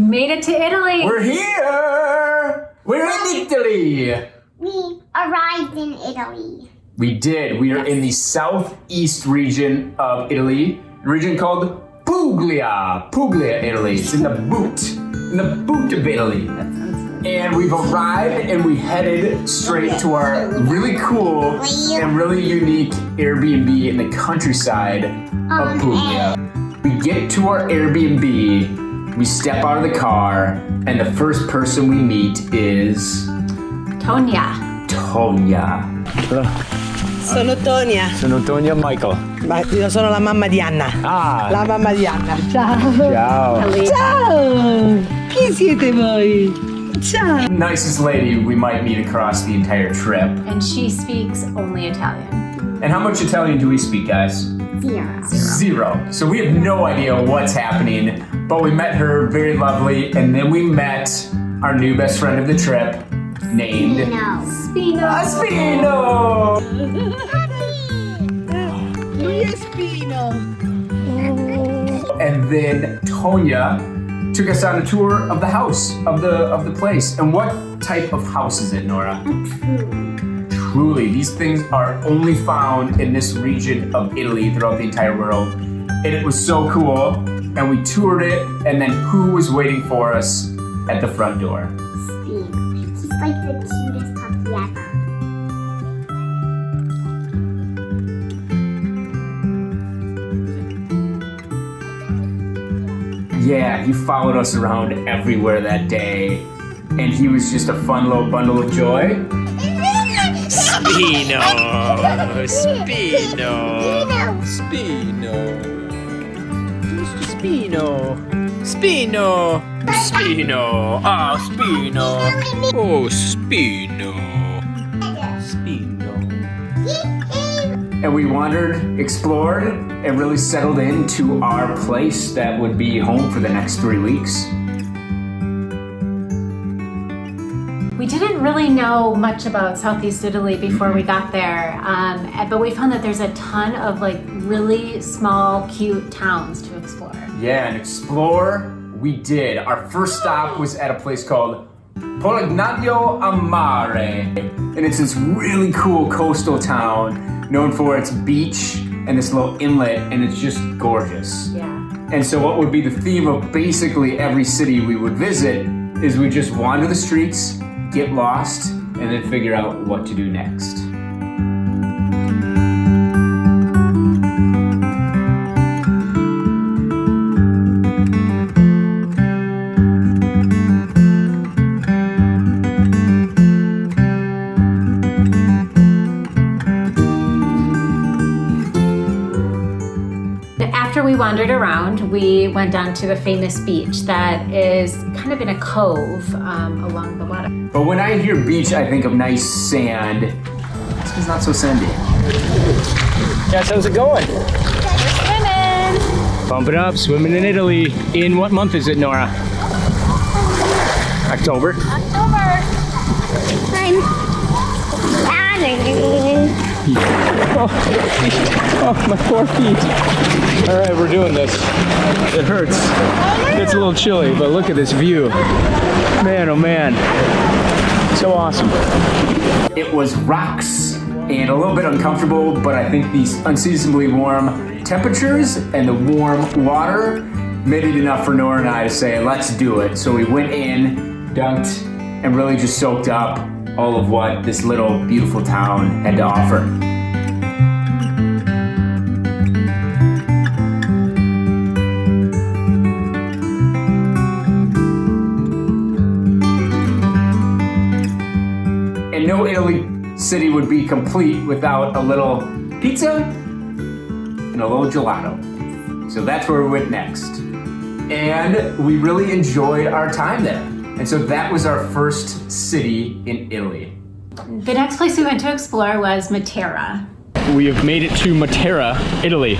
made it to Italy. We're here. We're in Italy. We arrived in Italy. We did. We are in the southeast region of Italy, a region called Puglia. Puglia, Italy. It's in the boot of Italy. And we've arrived and we headed straight to our really cool and really unique Airbnb in the countryside of Puglia. We get to our Airbnb, we step out of the car, and the first person we meet is... Tonya. Sono Tonia. Sono Tonya Michael. Ma io sono la mamma di Anna. Ah. La mamma di Anna. Ciao. Ciao. Ciao. Chi siete voi? Ciao. Nicest lady we might meet across the entire trip. And she speaks only Italian. And how much Italian do we speak, guys? Zero. So we have no idea what's happening, but we met her, very lovely, and then we met our new best friend of the trip, named Spino. Lui è Spino. And then Tonya took us on a tour of the house, of the place. And what type of house is it, Nora? Truly, these things are only found in this region of Italy throughout the entire world. And it was so cool. And we toured it, and then who was waiting for us at the front door? He's like the cutest puppy ever. Yeah, he followed us around everywhere that day. And he was just a fun little bundle of joy. Spino. Oh, Spino. Oh, Spino. And we wandered, explored, and really settled into our place that would be home for the next 3 weeks. We didn't really know much about Southeast Italy before we got there, but we found that there's a ton of like really small, cute towns to explore. Yeah, and explore we did. Our first stop was at a place called Polignano A Mare. And it's this really cool coastal town known for its beach and this little inlet, and it's just gorgeous. Yeah. And so what would be the theme of basically every city we would visit is we just wander the streets, get lost, and then figure out what to do next. After we wandered around, we went down to the famous beach that is kind of in a cove along the water. But when I hear beach, I think of nice sand. This is not so sandy. Guys, how's it going? Swimming! Pump it up, swimming in Italy. In what month is it, Nora? October. Oh, my poor feet. All right, we're doing this. It hurts. It's a little chilly, but look at this view. Man, oh man. So awesome. It was rocks and a little bit uncomfortable, but I think these unseasonably warm temperatures and the warm water made it enough for Nora and I to say, let's do it. So we went in, dunked, and really just soaked up all of what this little beautiful town had to offer. And no Italy city would be complete without a little pizza and a little gelato. So that's where we went next. And we really enjoyed our time there. And so that was our first city in Italy. The next place we went to explore was Matera. We have made it to Matera, Italy,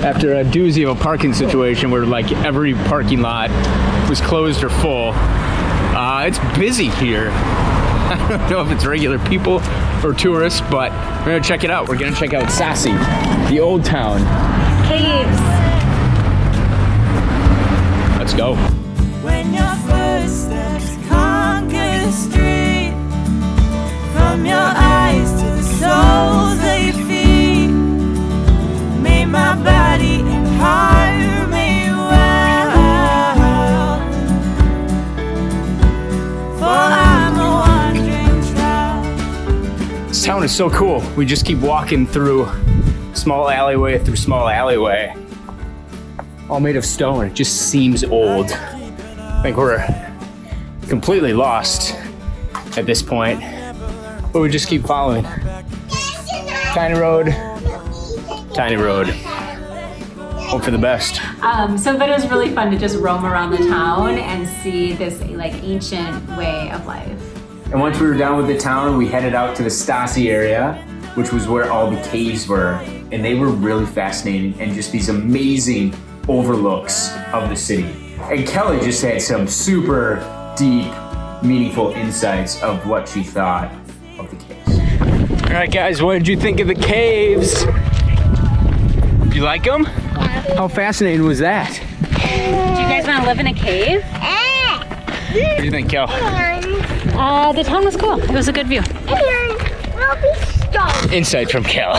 after a doozy of a parking situation where like every parking lot was closed or full. It's busy here. I don't know if it's regular people or tourists, but we're gonna check it out. We're gonna check out Sassi, the old town. Caves. Let's go. When your footsteps conquer the street, from your eyes to the soles of your feet, may my body and heart remain wild, for I'm a wandering child. This town is so cool. We just keep walking through small alleyway through small alleyway. All made of stone. It just seems old. I think we're completely lost at this point, but we just keep following. Tiny road, tiny road. Hope for the best. But it was really fun to just roam around the town and see this like ancient way of life. And once we were done with the town, we headed out to the Stasi area, which was where all the caves were. And they were really fascinating and just these amazing overlooks of the city. And Kelly just had some super deep, meaningful insights of what she thought of the caves. All right, guys, what did you think of the caves? Do you like them? How fascinating was that? Do you guys want to live in a cave? What do you think, Kel? The town was cool. It was a good view. Insight from Kel.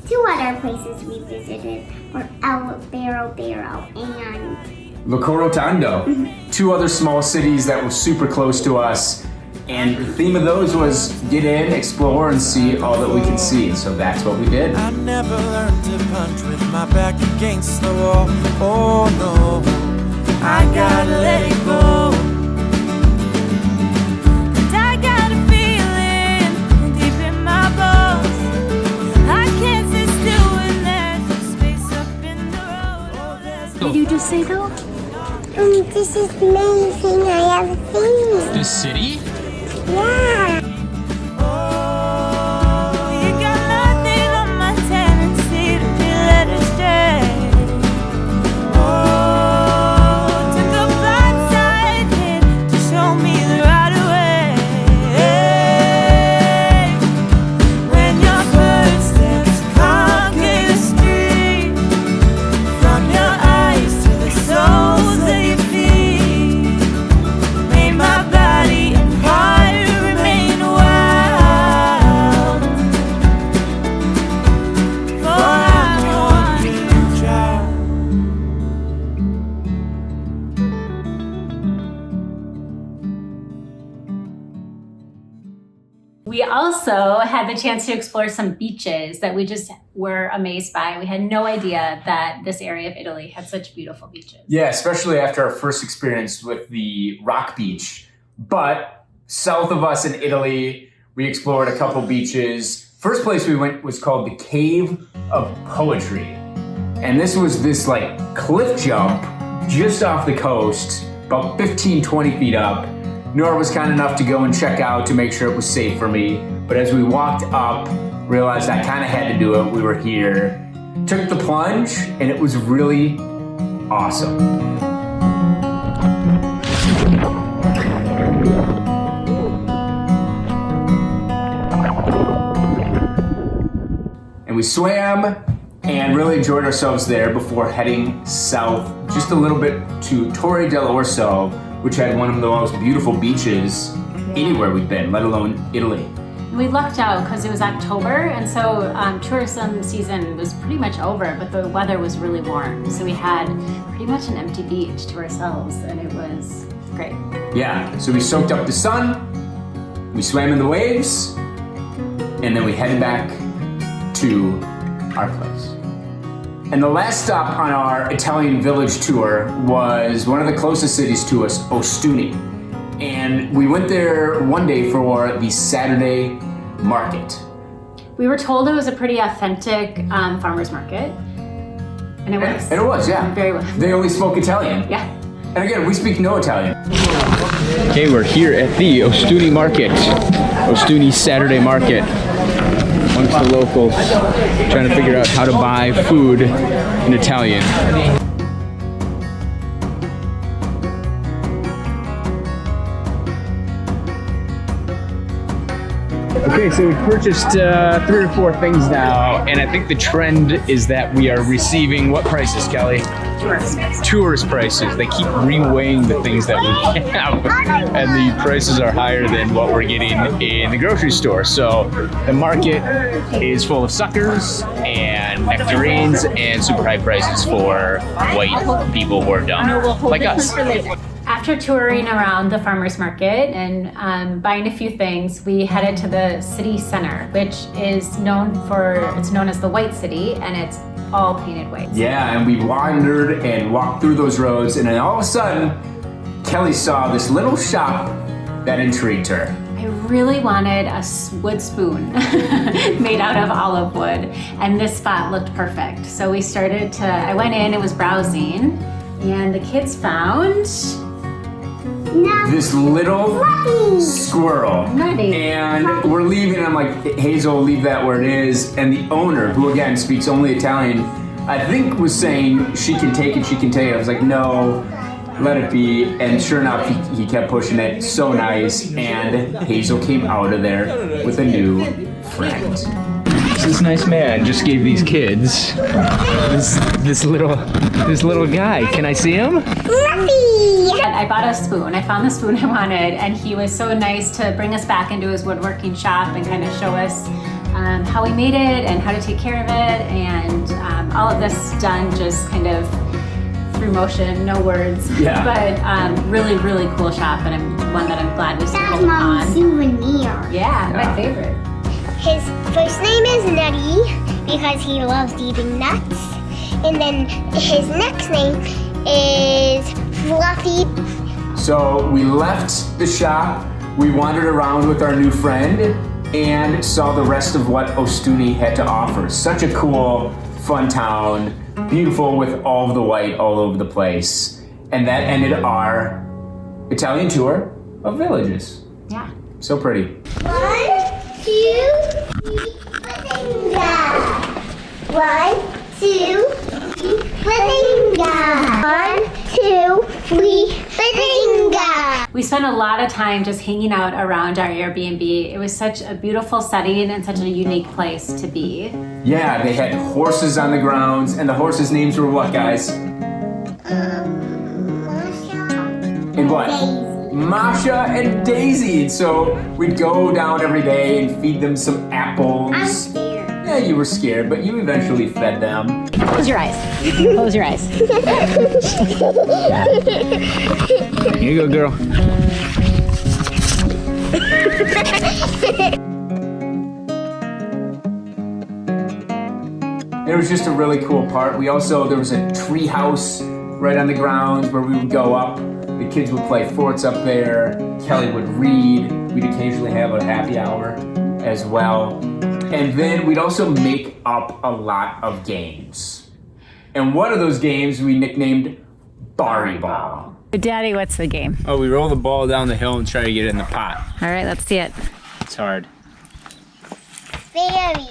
2 other places we visited were Alberobello and Locorotondo. 2 other small cities that were super close to us. And the theme of those was get in, explore, and see all that we can see. So that's what we did. I never learned to punch with my back against the wall. Oh no, I gotta let it go. And I got a feeling deep in my bones. I can't sit still when there's no space up in the road. Oh, What did you just say though? this is the main thing I ever seen. The city? Yeah. you got nothing on my tendency to be led astray. Oh, took a blind side hit to show me the right way. When your footsteps conquer the street, from your eyes to the soles of your feet, may my body and heart remain wild, for I'm a wandering child. We also had the chance to explore some beaches that we just were amazed by. We had no idea that this area of Italy had such beautiful beaches. Yeah, especially after our first experience with the rock beach. But south of us in Italy, we explored a couple beaches. First place we went was called the Cave of Poetry. And this was this like cliff jump just off the coast, about 15, 20 feet up. Nora was kind enough to go and check out to make sure it was safe for me. But as we walked up, realized I kind of had to do it. We were here, took the plunge, and it was really awesome. And we swam and really enjoyed ourselves there before heading south just a little bit to Torre dell'Orso, which had one of the most beautiful beaches anywhere we've been, let alone Italy. We lucked out because it was October, and so tourism season was pretty much over, but the weather was really warm. So we had pretty much an empty beach to ourselves, and it was great. Yeah, so we soaked up the sun, we swam in the waves, and then we headed back to our place. And the last stop on our Italian village tour was one of the closest cities to us, Ostuni. And we went there one day for the Saturday market. We were told it was a pretty authentic farmer's market, and it was. And it was, yeah. Very well. They only spoke Italian. Yeah. And again, we speak no Italian. Okay, we're here at the Ostuni Market. Ostuni Saturday Market. Amongst the locals, trying to figure out how to buy food in Italian. Okay, so we've purchased 3 or 4 things now, and I think the trend is that we are receiving what prices, Kelly? tourist prices. They keep reweighing the things that we have, and the prices are higher than what we're getting in the grocery store. So the market is full of suckers and nectarines and super high prices for white people who are dumb, like us. After touring around the farmers market and buying a few things, we headed to the city center, which is known as the White City, and it's all painted white. Yeah, and we wandered and walked through those roads, and then all of a sudden, Kelly saw this little shop that intrigued her. I really wanted a wood spoon made out of olive wood, and this spot looked perfect. So I went in and was browsing, and the kids found this little squirrel. Nutty. And we're leaving, and I'm like, Hazel, leave that where it is. And the owner, who again speaks only Italian, I think was saying, she can take it, she can take it. I was like, no, let it be. And sure enough, he kept pushing it. So nice. And Hazel came out of there with a new friend. This nice man just gave these kids this little guy. Can I see him? I bought a spoon. I found the spoon I wanted, and he was so nice to bring us back into his woodworking shop and kind of show us how he made it and how to take care of it, and all of this done just kind of through motion, no words. Yeah. But really, really cool shop, and one that I'm glad we stumbled Mom's on. souvenir. Yeah, my favorite. His first name is Nutty because he loves eating nuts. And then his next name is Fluffy. So we left the shop, we wandered around with our new friend, and saw the rest of what Ostuni had to offer. Such a cool, fun town, beautiful with all of the white all over the place. And that ended our Italian tour of villages. Yeah. So pretty. 1, 2, 3, Bazinga. 1, 2, 3, Bazinga. 1, 2, 3, Bazinga. We spent a lot of time just hanging out around our Airbnb. It was such a beautiful setting and such a unique place to be. Yeah, they had horses on the grounds, and the horses' names were what, guys? And what? Masha and Daisy. And so we'd go down every day and feed them some apples. I'm scared. Yeah, you were scared, but you eventually fed them. Close your eyes. Close your eyes. Here you go, girl. It was just a really cool part. There was a tree house right on the grounds where we would go up. The kids would play forts up there. Kelly would read. We'd occasionally have a happy hour as well. And then we'd also make up a lot of games. And one of those games we nicknamed Barry Ball. Daddy, what's the game? Oh, we roll the ball down the hill and try to get it in the pot. All right, let's see it. It's hard. Very.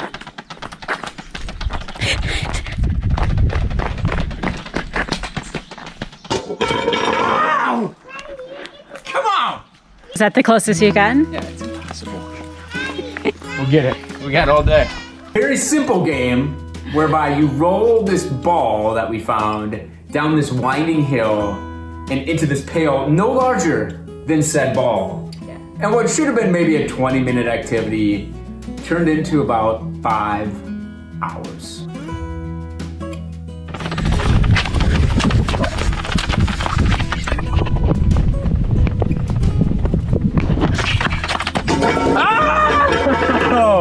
Come on! Is that the closest you gotten? Yeah, it's impossible. We'll get it. We got all day. Very simple game whereby you roll this ball that we found down this winding hill and into this pail no larger than said ball. Yeah. And what should have been maybe a 20-minute activity turned into about 5 hours.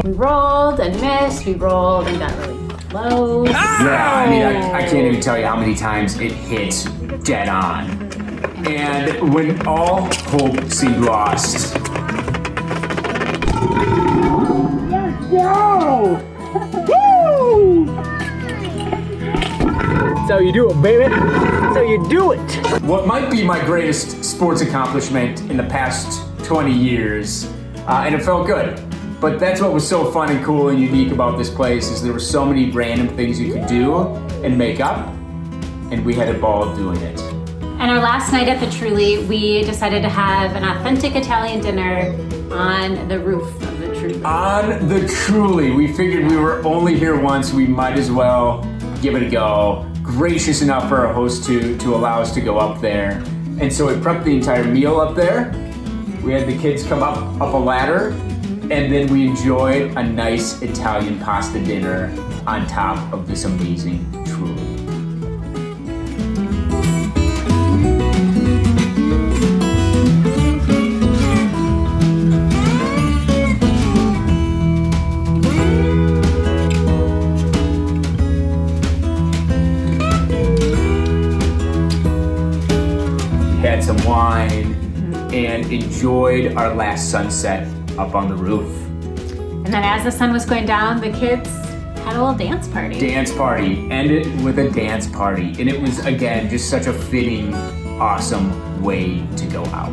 We rolled and missed, we rolled and got really close. Yeah, I mean, I can't even tell you how many times it hit dead on. And when all hope seemed lost, That's how you do it, baby. That's how you do it. what might be my greatest sports accomplishment in the past 20 years, and it felt good. But that's what was so fun and cool and unique about this place is there were so many random things you could do and make up, and we had a ball doing it. And our last night at the Trulli, we decided to have an authentic Italian dinner on the roof of the Trulli. On the Trulli, we figured we were only here once, we might as well give it a go. gracious enough for our host to allow us to go up there. And so we prepped the entire meal up there. We had the kids come up a ladder, and then we enjoyed a nice Italian pasta dinner on top of this amazing Trulli. Had some wine and enjoyed our last sunset up on the roof. And then as the sun was going down, the kids had a little dance party. Dance party, ended with a dance party. And it was, again, just such a fitting, awesome way to go out.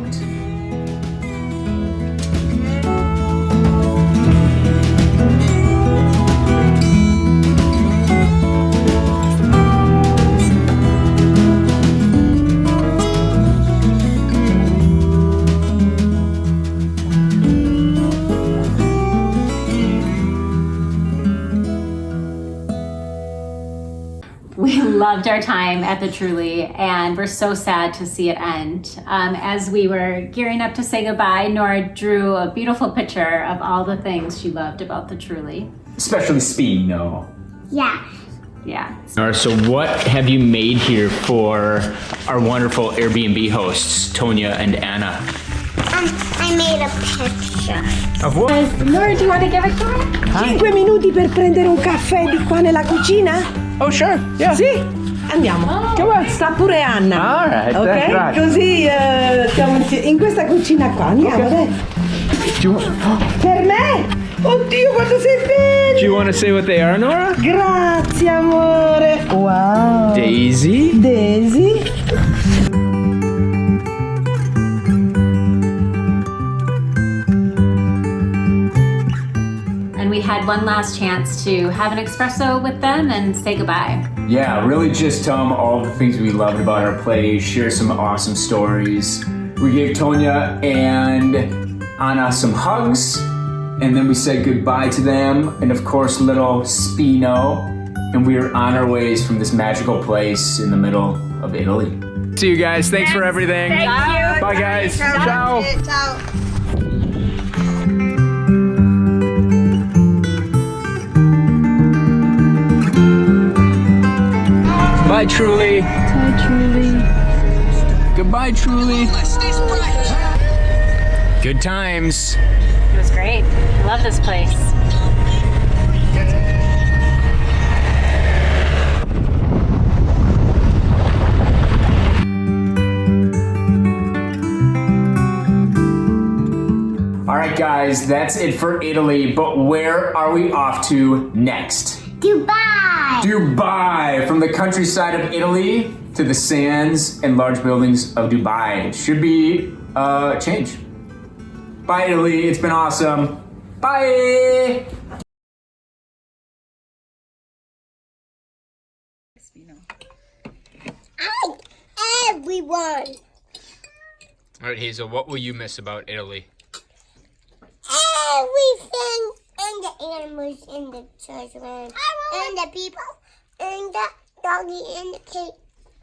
We loved our time at the Trulli, and we're so sad to see it end. As we were gearing up to say goodbye, Nora drew a beautiful picture of all the things she loved about the Trulli. Especially Spino. Yeah. Yeah. Nora, so what have you made here for our wonderful Airbnb hosts, Tonya and Anna? I made a picture. Of what? Nora, do you want to give it to her? 5 minuti per prendere un caffè di qua nella cucina? Oh, sure. Yeah. Sì? Andiamo. Sta pure Anna. All right. Ok? Right. Così stiamo in questa cucina qua. Andiamo, dai. Do you, want, Per me? Oddio, quanto sei bello! do you want to say what they are, Nora? Grazie, amore. Wow. Daisy. Daisy. And we had one last chance to have an espresso with them and say goodbye. Yeah, really just tell them all the things we loved about our place, share some awesome stories. We gave Tonya and Anna some hugs, and then we said goodbye to them, and of course little Spino, and we were on our ways from this magical place in the middle of Italy. See you guys. Thanks for everything. Thank you. Bye, guys. Ciao. Ciao. Bye, Trulli. Bye, Trulli. Goodbye, Trulli. Good times. It was great. I love this place. All right, guys, that's it for Italy, but where are we off to next? Dubai. Dubai, from the countryside of Italy to the sands and large buildings of Dubai. It should be a change. Bye, Italy. It's been awesome. Bye. Hi, everyone. All right, Hazel, what will you miss about Italy? Everything, and the animals, and the children, and the people, and the doggy, and the cake.